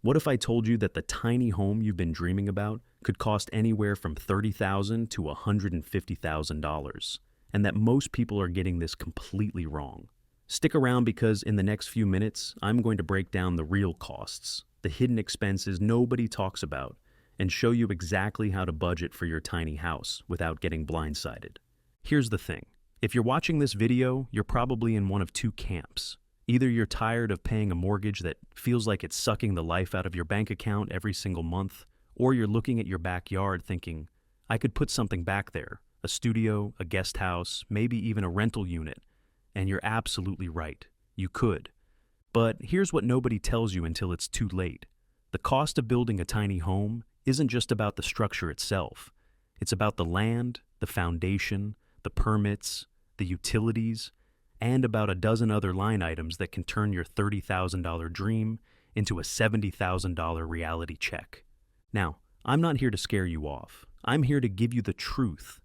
What if I told you that the tiny home you've been dreaming about could cost anywhere from $30,000 to $150,000, and that most people are getting this completely wrong? Stick around because in the next few minutes, I'm going to break down the real costs, the hidden expenses nobody talks about, and show you exactly how to budget for your tiny house without getting blindsided. Here's the thing. If you're watching this video, you're probably in one of two camps. Either you're tired of paying a mortgage that feels like it's sucking the life out of your bank account every single month, or you're looking at your backyard thinking, I could put something back there, a studio, a guest house, maybe even a rental unit. And you're absolutely right. You could. But here's what nobody tells you until it's too late. The cost of building a tiny home isn't just about the structure itself. It's about the land, the foundation, the permits, the utilities, and about a dozen other line items that can turn your $30,000 dream into a $70,000 reality check. Now, I'm not here to scare you off. I'm here to give you the truth,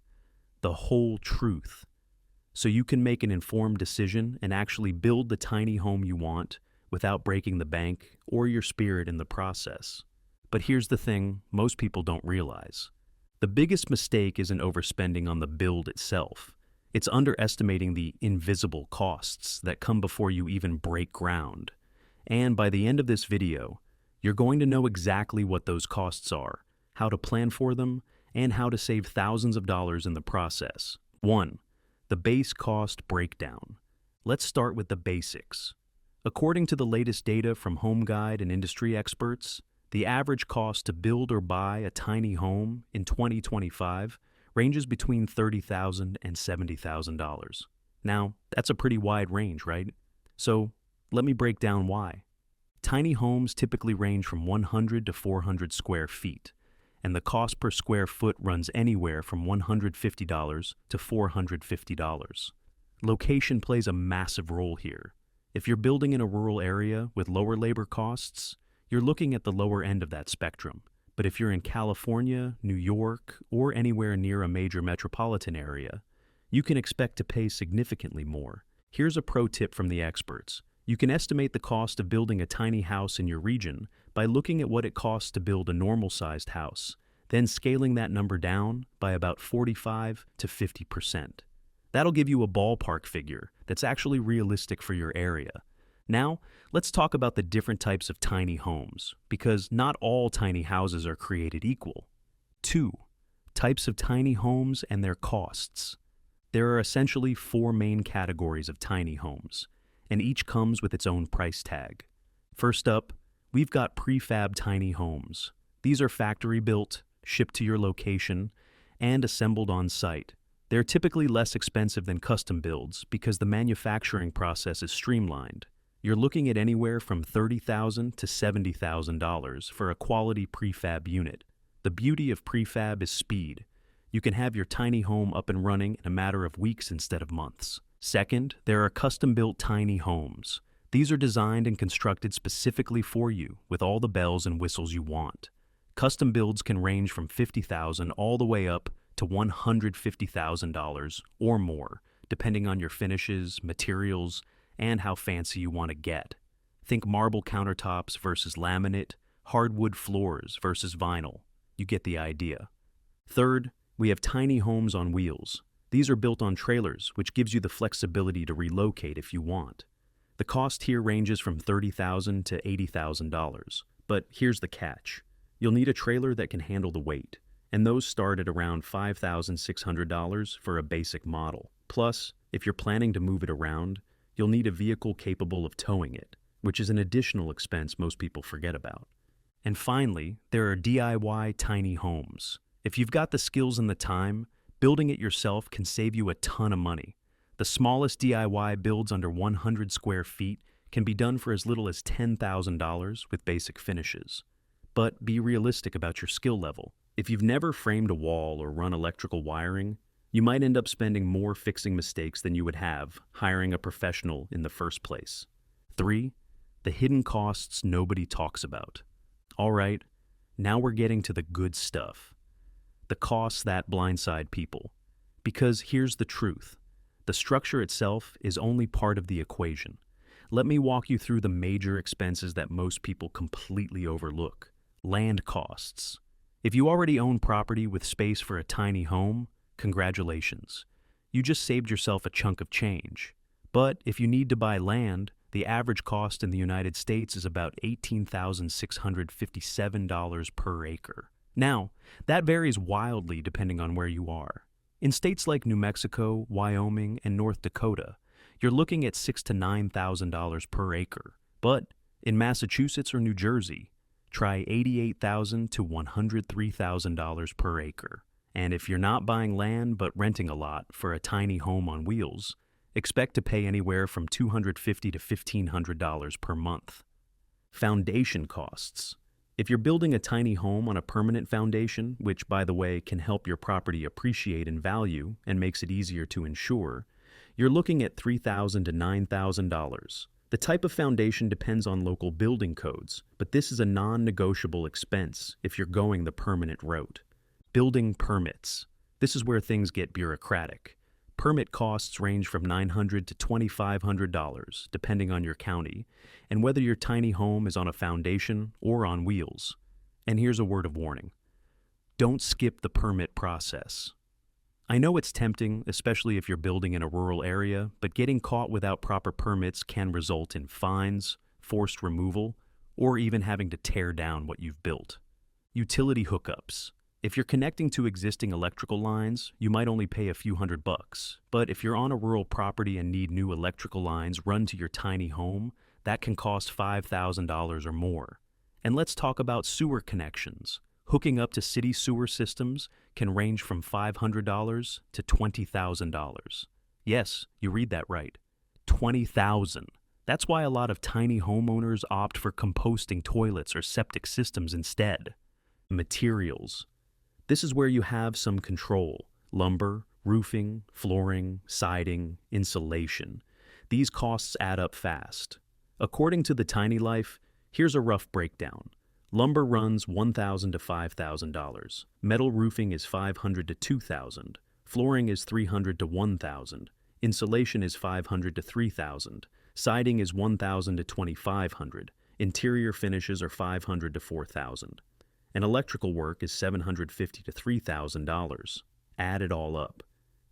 the whole truth, so you can make an informed decision and actually build the tiny home you want without breaking the bank or your spirit in the process. But here's the thing most people don't realize. The biggest mistake isn't overspending on the build itself. It's underestimating the invisible costs that come before you even break ground. And by the end of this video, you're going to know exactly what those costs are, how to plan for them, and how to save thousands of dollars in the process. 1. The base cost breakdown. Let's start with the basics. According to the latest data from Home Guide and industry experts, the average cost to build or buy a tiny home in 2025 ranges between $30,000 and $70,000. Now, that's a pretty wide range, right? So, let me break down why. Tiny homes typically range from 100 to 400 square feet, and the cost per square foot runs anywhere from $150 to $450. Location plays a massive role here. If you're building in a rural area with lower labor costs, you're looking at the lower end of that spectrum. But if you're in California, New York, or anywhere near a major metropolitan area, you can expect to pay significantly more. Here's a pro tip from the experts. You can estimate the cost of building a tiny house in your region by looking at what it costs to build a normal-sized house, then scaling that number down by about 45 to 50%. That'll give you a ballpark figure that's actually realistic for your area. Now, let's talk about the different types of tiny homes, because not all tiny houses are created equal. 2. Types of tiny homes and their costs. There are essentially 4 main categories of tiny homes, and each comes with its own price tag. First up, we've got prefab tiny homes. These are factory-built, shipped to your location, and assembled on site. They're typically less expensive than custom builds because the manufacturing process is streamlined. You're looking at anywhere from $30,000 to $70,000 for a quality prefab unit. The beauty of prefab is speed. You can have your tiny home up and running in a matter of weeks instead of months. Second, there are custom-built tiny homes. These are designed and constructed specifically for you with all the bells and whistles you want. Custom builds can range from $50,000 all the way up to $150,000 or more, depending on your finishes, materials, and how fancy you want to get. Think marble countertops versus laminate, hardwood floors versus vinyl. You get the idea. Third, we have tiny homes on wheels. These are built on trailers, which gives you the flexibility to relocate if you want. The cost here ranges from $30,000 to $80,000. But here's the catch. You'll need a trailer that can handle the weight, and those start at around $5,600 for a basic model. Plus, if you're planning to move it around, you'll need a vehicle capable of towing it, which is an additional expense most people forget about. And finally, there are DIY tiny homes. If you've got the skills and the time, building it yourself can save you a ton of money. The smallest DIY builds under 100 square feet can be done for as little as $10,000 with basic finishes. But be realistic about your skill level. If you've never framed a wall or run electrical wiring, you might end up spending more fixing mistakes than you would have hiring a professional in the first place. 3. The hidden costs nobody talks about. All right, now we're getting to the good stuff. The costs that blindside people. Because here's the truth. The structure itself is only part of the equation. Let me walk you through the major expenses that most people completely overlook. Land costs. If you already own property with space for a tiny home, congratulations. You just saved yourself a chunk of change. But if you need to buy land, the average cost in the United States is about $18,657 per acre. Now, that varies wildly depending on where you are. In states like New Mexico, Wyoming, and North Dakota, you're looking at $6,000 to $9,000 per acre. But in Massachusetts or New Jersey, try $88,000 to $103,000 per acre. And if you're not buying land but renting a lot for a tiny home on wheels, expect to pay anywhere from $250 to $1,500 per month. Foundation costs. If you're building a tiny home on a permanent foundation, which, by the way, can help your property appreciate in value and makes it easier to insure, you're looking at $3,000 to $9,000. The type of foundation depends on local building codes, but this is a non-negotiable expense if you're going the permanent route. Building permits. This is where things get bureaucratic. Permit costs range from $900 to $2,500, depending on your county, and whether your tiny home is on a foundation or on wheels. And here's a word of warning. Don't skip the permit process. I know it's tempting, especially if you're building in a rural area, but getting caught without proper permits can result in fines, forced removal, or even having to tear down what you've built. Utility hookups. If you're connecting to existing electrical lines, you might only pay a few $100, but if you're on a rural property and need new electrical lines run to your tiny home, that can cost $5,000 or more. And let's talk about sewer connections. Hooking up to city sewer systems can range from $500 to $20,000. Yes, you read that right. $20,000. That's why a lot of tiny homeowners opt for composting toilets or septic systems instead. Materials. This is where you have some control. Lumber, roofing, flooring, siding, insulation. These costs add up fast. According to the Tiny Life, here's a rough breakdown. Lumber runs $1,000 to $5,000. Metal roofing is $500 to $2,000. Flooring is $300 to $1,000. Insulation is $500 to $3,000. Siding is $1,000 to $2,500. Interior finishes are $500 to $4,000. And electrical work is $750 to $3,000. Add it all up,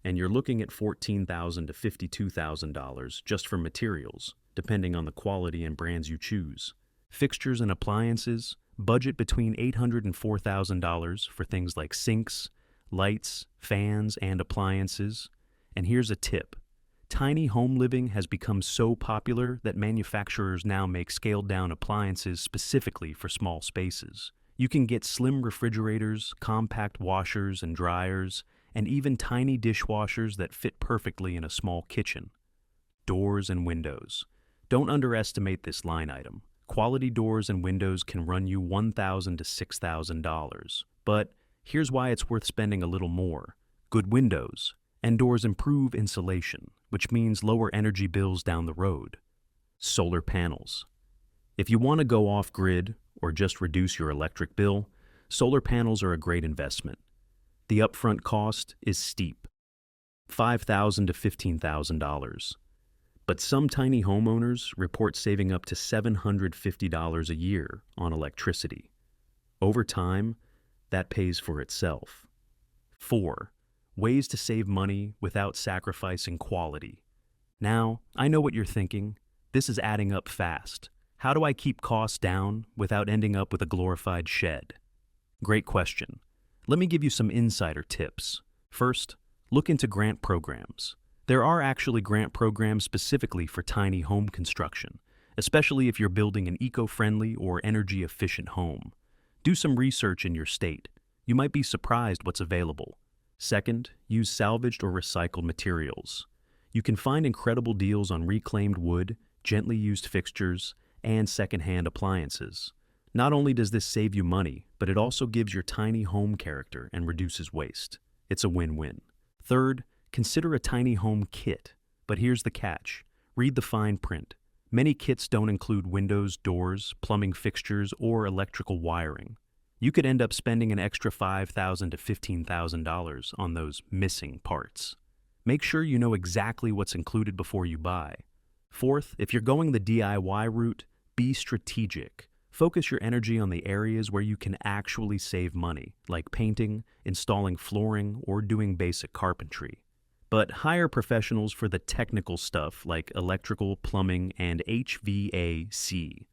and you're looking at $14,000 to $52,000 just for materials, depending on the quality and brands you choose. Fixtures and appliances, budget between $800 and $4,000 for things like sinks, lights, fans, and appliances. And here's a tip. Tiny home living has become so popular that manufacturers now make scaled-down appliances specifically for small spaces. You can get slim refrigerators, compact washers and dryers, and even tiny dishwashers that fit perfectly in a small kitchen. Doors and windows. Don't underestimate this line item. Quality doors and windows can run you $1,000 to $6,000. But here's why it's worth spending a little more. Good windows and doors improve insulation, which means lower energy bills down the road. Solar panels. If you want to go off-grid or just reduce your electric bill, solar panels are a great investment. The upfront cost is steep, $5,000 to $15,000. But some tiny homeowners report saving up to $750 a year on electricity. Over time, that pays for itself. 4. Ways to save money without sacrificing quality. Now, I know what you're thinking. This is adding up fast. How do I keep costs down without ending up with a glorified shed? Great question. Let me give you some insider tips. First, look into grant programs. There are actually grant programs specifically for tiny home construction, especially if you're building an eco-friendly or energy-efficient home. Do some research in your state. You might be surprised what's available. Second, use salvaged or recycled materials. You can find incredible deals on reclaimed wood, gently used fixtures, and secondhand appliances. Not only does this save you money, but it also gives your tiny home character and reduces waste. It's a win-win. Third, consider a tiny home kit. But here's the catch. Read the fine print. Many kits don't include windows, doors, plumbing fixtures, or electrical wiring. You could end up spending an extra $5,000 to $15,000 on those missing parts. Make sure you know exactly what's included before you buy. Fourth, if you're going the DIY route, be strategic. Focus your energy on the areas where you can actually save money, like painting, installing flooring, or doing basic carpentry. But hire professionals for the technical stuff like electrical, plumbing, and HVAC.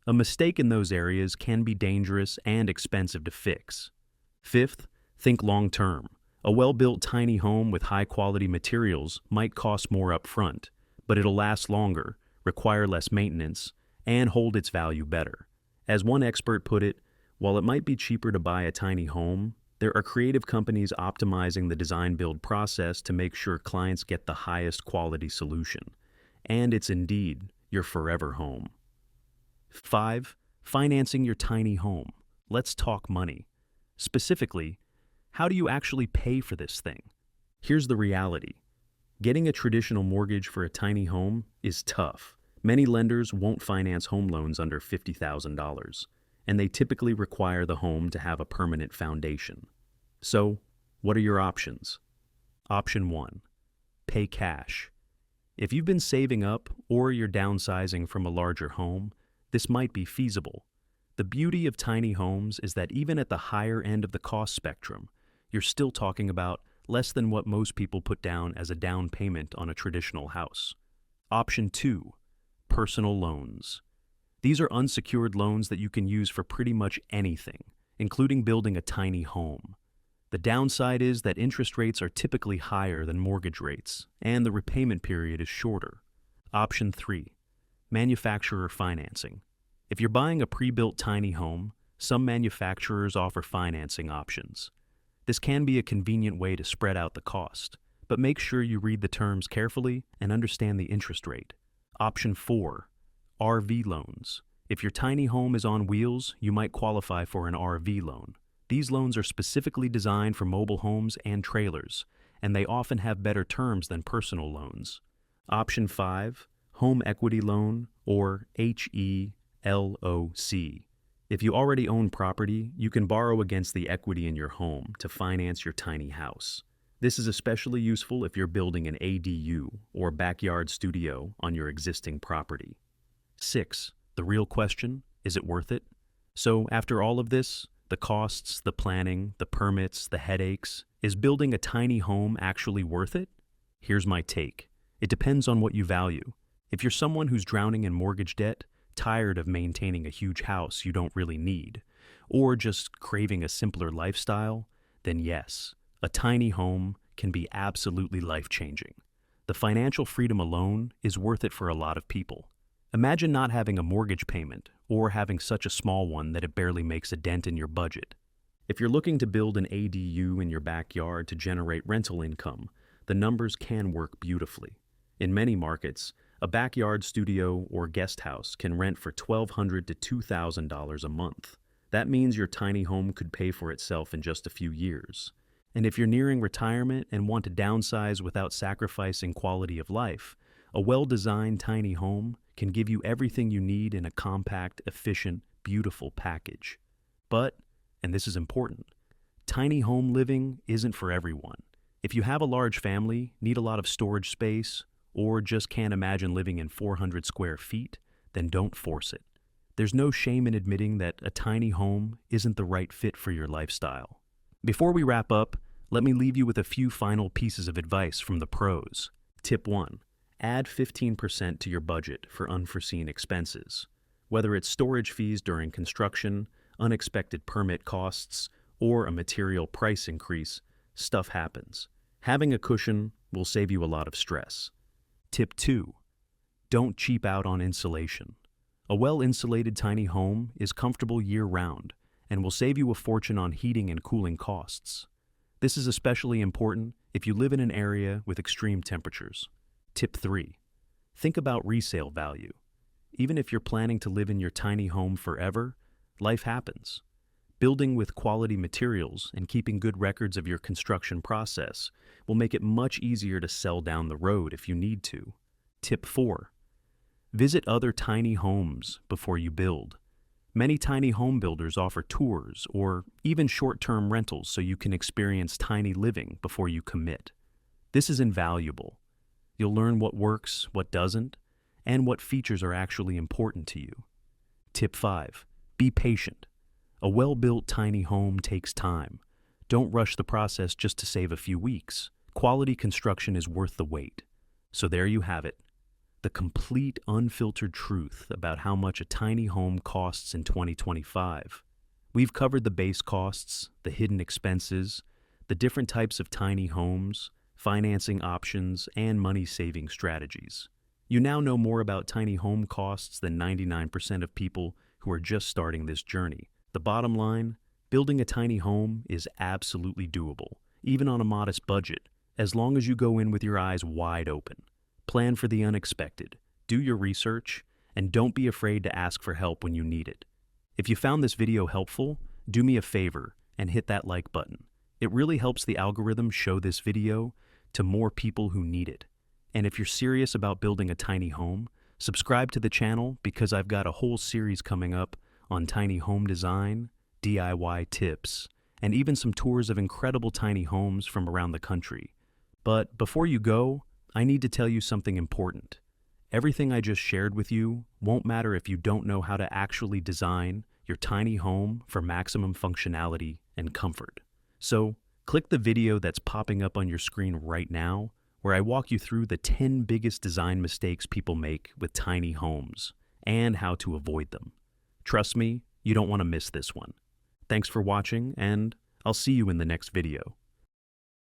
A mistake in those areas can be dangerous and expensive to fix. Fifth, think long term. A well-built tiny home with high-quality materials might cost more upfront, but it'll last longer, require less maintenance, and hold its value better. As one expert put it, while it might be cheaper to buy a tiny home, there are creative companies optimizing the design-build process to make sure clients get the highest quality solution. And it's indeed your forever home. 5. Financing your tiny home. Let's talk money. Specifically, how do you actually pay for this thing? Here's the reality. Getting a traditional mortgage for a tiny home is tough. Many lenders won't finance home loans under $50,000, and they typically require the home to have a permanent foundation. So, what are your options? Option 1. Pay cash. If you've been saving up or you're downsizing from a larger home, this might be feasible. The beauty of tiny homes is that even at the higher end of the cost spectrum, you're still talking about less than what most people put down as a down payment on a traditional house. Option 2. Personal loans. These are unsecured loans that you can use for pretty much anything, including building a tiny home. The downside is that interest rates are typically higher than mortgage rates, and the repayment period is shorter. Option 3. Manufacturer financing. If you're buying a pre-built tiny home, some manufacturers offer financing options. This can be a convenient way to spread out the cost, but make sure you read the terms carefully and understand the interest rate. Option 4. RV loans. If your tiny home is on wheels, you might qualify for an RV loan. These loans are specifically designed for mobile homes and trailers, and they often have better terms than personal loans. Option 5. Home equity loan, or HELOC. If you already own property, you can borrow against the equity in your home to finance your tiny house. This is especially useful if you're building an ADU or backyard studio on your existing property. 6. The real question, is it worth it? So after all of this, the costs, the planning, the permits, the headaches, is building a tiny home actually worth it? Here's my take. It depends on what you value. If you're someone who's drowning in mortgage debt, tired of maintaining a huge house you don't really need, or just craving a simpler lifestyle, then yes, a tiny home can be absolutely life-changing. The financial freedom alone is worth it for a lot of people. Imagine not having a mortgage payment or having such a small one that it barely makes a dent in your budget. If you're looking to build an ADU in your backyard to generate rental income, the numbers can work beautifully. In many markets, a backyard studio or guest house can rent for $1,200 to $2,000 a month. That means your tiny home could pay for itself in just a few years. And if you're nearing retirement and want to downsize without sacrificing quality of life, a well-designed tiny home can give you everything you need in a compact, efficient, beautiful package. But, and this is important, tiny home living isn't for everyone. If you have a large family, need a lot of storage space, or just can't imagine living in 400 square feet, then don't force it. There's no shame in admitting that a tiny home isn't the right fit for your lifestyle. Before we wrap up, let me leave you with a few final pieces of advice from the pros. Tip 1. Add 15% to your budget for unforeseen expenses. Whether it's storage fees during construction, unexpected permit costs, or a material price increase, stuff happens. Having a cushion will save you a lot of stress. Tip 2. Don't cheap out on insulation. A well-insulated tiny home is comfortable year-round and will save you a fortune on heating and cooling costs. This is especially important if you live in an area with extreme temperatures. Tip 3. Think about resale value. Even if you're planning to live in your tiny home forever, life happens. Building with quality materials and keeping good records of your construction process will make it much easier to sell down the road if you need to. Tip 4. Visit other tiny homes before you build. Many tiny home builders offer tours or even short-term rentals so you can experience tiny living before you commit. This is invaluable. You'll learn what works, what doesn't, and what features are actually important to you. Tip 5. Be patient. A well-built tiny home takes time. Don't rush the process just to save a few weeks. Quality construction is worth the wait. So there you have it. The complete, unfiltered truth about how much a tiny home costs in 2025. We've covered the base costs, the hidden expenses, the different types of tiny homes, financing options, and money-saving strategies. You now know more about tiny home costs than 99% of people who are just starting this journey. The bottom line, building a tiny home is absolutely doable, even on a modest budget, as long as you go in with your eyes wide open. Plan for the unexpected, do your research, and don't be afraid to ask for help when you need it. If you found this video helpful, do me a favor and hit that like button. It really helps the algorithm show this video to more people who need it. And if you're serious about building a tiny home, subscribe to the channel because I've got a whole series coming up on tiny home design, DIY tips, and even some tours of incredible tiny homes from around the country. But before you go, I need to tell you something important. Everything I just shared with you won't matter if you don't know how to actually design your tiny home for maximum functionality and comfort. So, click the video that's popping up on your screen right now, where I walk you through the 10 biggest design mistakes people make with tiny homes and how to avoid them. Trust me, you don't want to miss this one. Thanks for watching, and I'll see you in the next video.